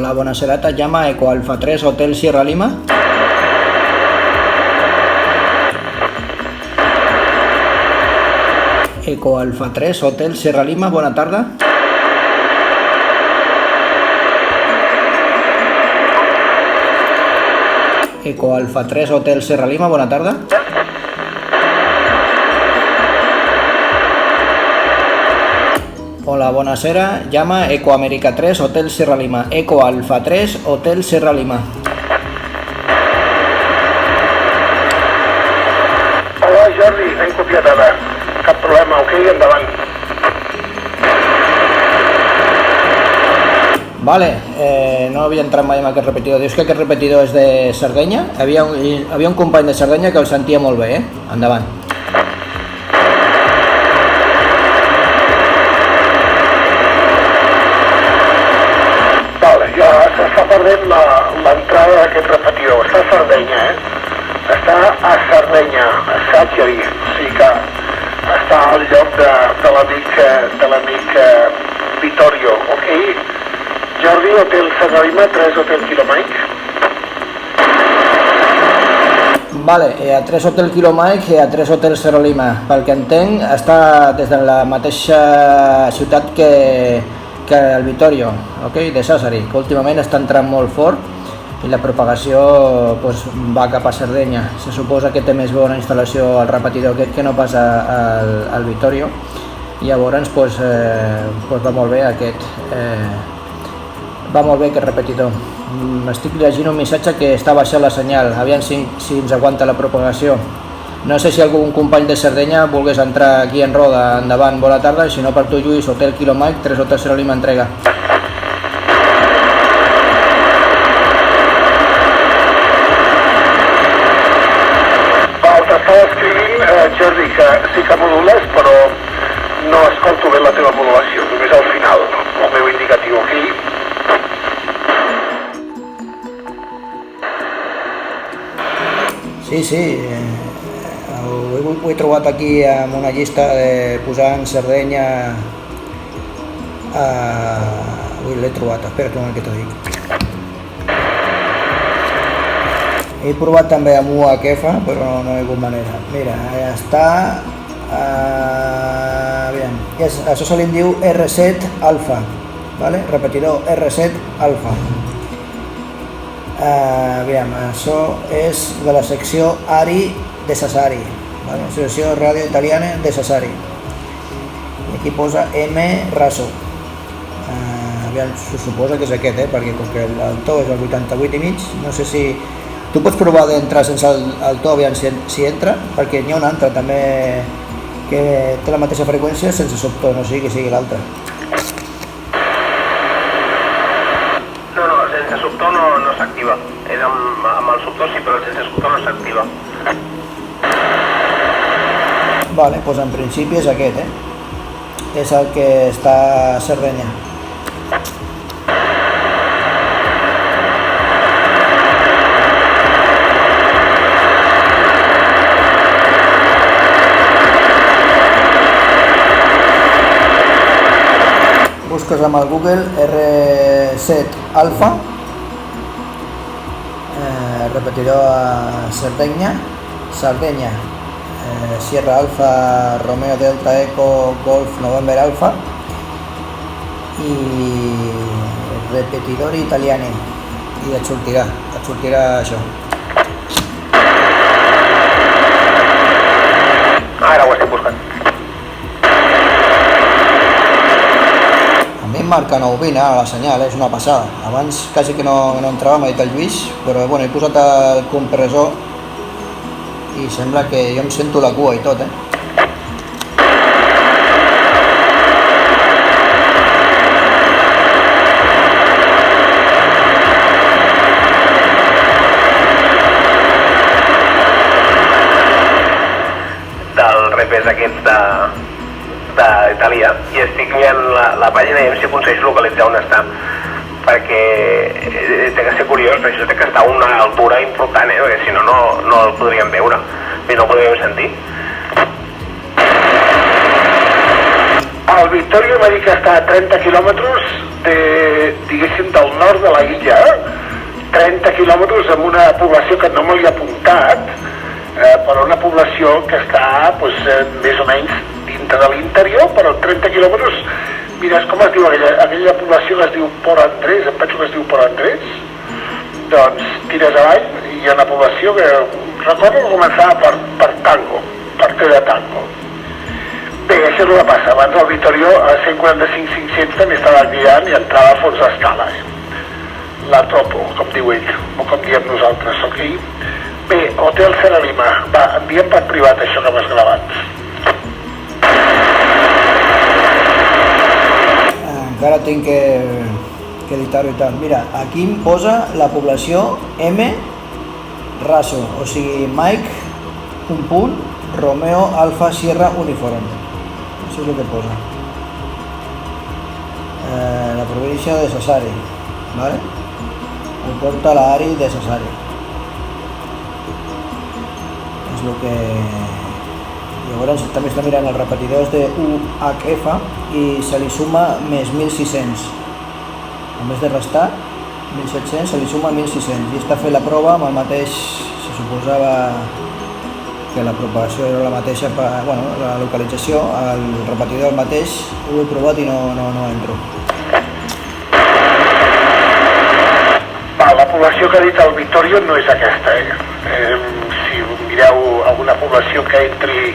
Hola, buonasera, llama Eco Alfa 3 Hotel Sierra Lima. Eco Alfa 3 Hotel Sierra Lima, bona tarda. Eco Alfa 3 Hotel Sierra Lima, bona tarda. Hola, buonasera, llama Eco América 3 Hotel Sierra Lima. Eco Alfa 3 Hotel Sierra Lima. Hola Jordi, ben copiat ara. Cap problema, ok? Endavant. Vale, no havia entrat mai en aquest repetidor. Dius que aquest repetidor és de Sardenya? Havia un company de Sardenya que el sentia molt bé, Endavant. Vale, ja s'està perdent l'entrada d'aquest repetidor. Està a Sardenya, Està a Sardenya, a Sàtgeri. O sigui que està al lloc de l'amic Vittorio, ok? Jordi, Hotel Sierra Lima, 3 Hotel Kilo Mike. Vale, a 3 Hotel Kilo Mike i a 3 Hotel Sierra Lima. Pel que entenc, està des de la mateixa ciutat que el Vittorio, okay? De Sassari, que últimament està entrant molt fort i la propagació va cap a Sardenya. Se suposa que té més bona instal·lació al repetidor que no passa al Vittorio, i llavors va molt bé aquest repetidor. Estic llegint un missatge que està baixant la senyal, aviam si ens aguanta la propagació. No sé si algun company de Sardenya volgués entrar aquí en roda. Endavant, bona tarda, i si no per tu, Lluís, Hotel Kilo Mike, 3 Hotel Sierra Lima, entrega. T'estava escrivint, Jordi, que sí que modules, però no escolto bé la teva modulació, només al final, el meu indicatiu, ok? Sí, ho he trobat aquí amb una llista de posar en Sardenya. L'he trobat, espera't un moment que t'ho dic. He provat també amb UHF, però no hi ha hagut manera. Mira, ja està. Això se li diu R7 Alfa, vale? Repetidor R7 Alfa. Això és de la secció ARI de Sassari, vale? Associació Ràdio Italiana de Sassari. I aquí posa M Raso. Se suposa que és aquest, perquè com que el to és el 88,5, no sé si... Tu pots provar d'entrar sense el to, aviam si entra, perquè n'hi ha un altre també que té la mateixa freqüència sense subto, no sigui que sigui l'altre. No, sense subto no s'activa. És amb el subto sí, però sense subto no s'activa. Vale, doncs en principi és aquest, És el que està a Sardenya. Busques amb el Google R7 Alfa, repetidor a Sardenya, Sierra Alfa, Romeo Delta Eco, Golf November Alfa, i repetidor italiano, i et sortirà això. Ara ho estic buscant. A mi em marca 920 a la senyal, és una passada. Abans quasi que no entrava, m'ha dit el Lluís, però bueno, he posat el compressor i sembla que jo em sento la cua i tot, Del repés aquest d'Itàlia, i estic mirant la pàgina i a veure si aconsegueixo localitzar on està, perquè té que ser curiós, però això té que estar a una altura important, perquè si no, no el podríem veure i no el podríem sentir. El Vittorio va dir que està a 30 quilòmetres diguéssim, del nord de la illa. 30 quilòmetres amb una població que no me l'hi ha apuntat, però una població que està més o menys dintre de l'interior, però 30 quilòmetres. Mira, com es diu aquella població que es diu Port Andrés, em penso que es diu Port Andrés. Doncs tires avall i hi ha una població que recordo que començava per Tango, per T de Tango. Bé, això és el que passa. Abans el Vittorio a 145-500 també estava guiant i entrava a fons d'escala. La tropo, com diu ell, o com diem nosaltres, ok? Bé, Hotel Serra Lima. Va, enviem per privat això que m'has gravat. Encara tinc que editar-ho i tal. Mira, aquí em posa la població M Raso, o sigui Mike, un punt, Romeo Alfa Sierra Uniform. Això és el que posa. La província de Sassari, ¿vale? Ho porta l'Ari de Sassari. És el que... Llavors també està mirant els repetidors de UHF i se li suma més 1.600. A més de restar 1.700, se li suma 1.600. I està fent la prova amb el mateix, se suposava que la propagació era la mateixa, bueno, la localització, el repetidor el mateix, ho he provat i no entro. La població que ha dit el Vittorio no és aquesta. Si mireu alguna població que entri,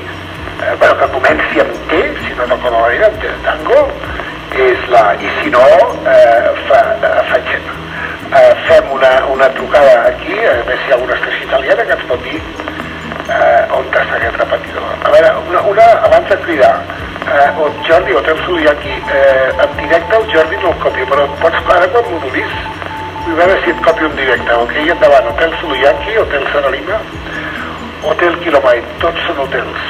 que comenci amb T, si no recordo la vida, amb T de Tango, és la... I si no, fem una trucada aquí, a veure si hi ha alguna estació italiana que ens pot dir on està aquest repetidor. A veure, abans de cridar, Jordi, Hotel Soliaki, en directe el Jordi no el copio, però pots ara quan m'ho donis? Vull veure si et copio en directe, ok? Endavant, Hotel Soliaki, Hotel Serra Lima, Hotel Kilomite, tots són hotels.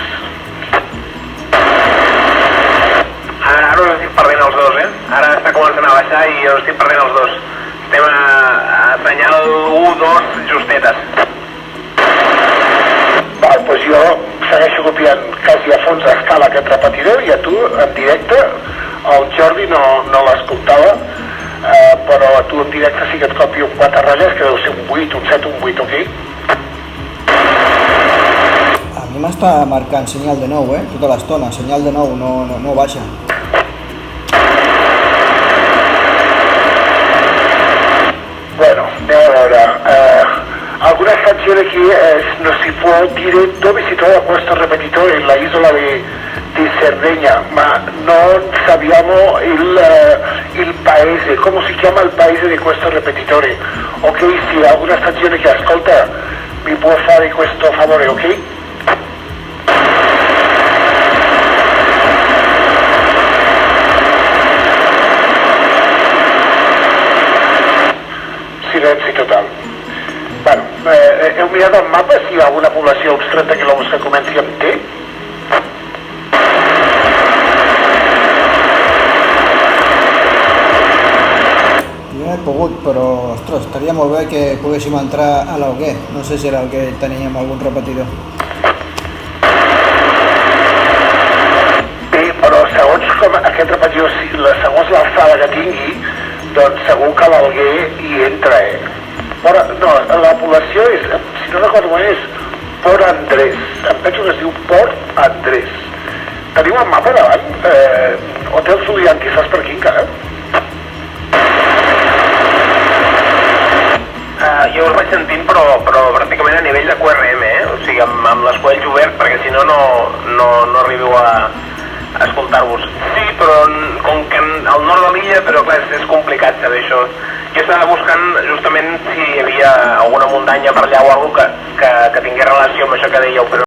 Ara us estic perdent els dos, Ara està començant a baixar i us estic perdent els dos. Estem a senyal 1, 2, justetes. Doncs jo segueixo copiant quasi a fons d'escala aquest repetidor i a tu, en directe, el Jordi no l'escoltava, però a tu en directe sí que et copio 4 ratlles, que deu ser un 8, un 7, un 8, ok? A mi m'està marcant senyal de nou, tota l'estona, senyal de nou, no baixa. Bueno, anem a veure. Alguna estazione aquí non si può dire dove si trova questo ripetitore, la isola di Sardegna, ma non sappiamo il paese, come si chiama il paese di questo ripetitore. Ok, se alguna stazione che ascolta mi può fare questo favore, ok? Silenci total. Bueno, heu mirat el mapa si hi ha alguna població als 30 quilòmetres que comenci amb T? Jo no he pogut, però, ostres, estaria molt bé que poguéssim entrar a l'Alguer. No sé si era el que teníem algun repetidor. Bé, però segons com aquest repetidor, segons l'alçada que tingui, doncs segur que l'Alguer hi entra, Però, no, la població és, si no recordo bé, és Port Andrés. Em penso que es diu Port Andrés. Teniu el mapa davant? Hotel Solianqui, saps per aquí encara? Jo us vaig sentint, però pràcticament a nivell de QRM, O sigui, amb l'escoll obert, perquè si no arribeu a escoltar-vos. Sí, però com que al nord de l'illa, però clar, és complicat saber això. Jo estava buscant justament si hi havia alguna muntanya per allà o alguna cosa que tingués relació amb això que dèieu, però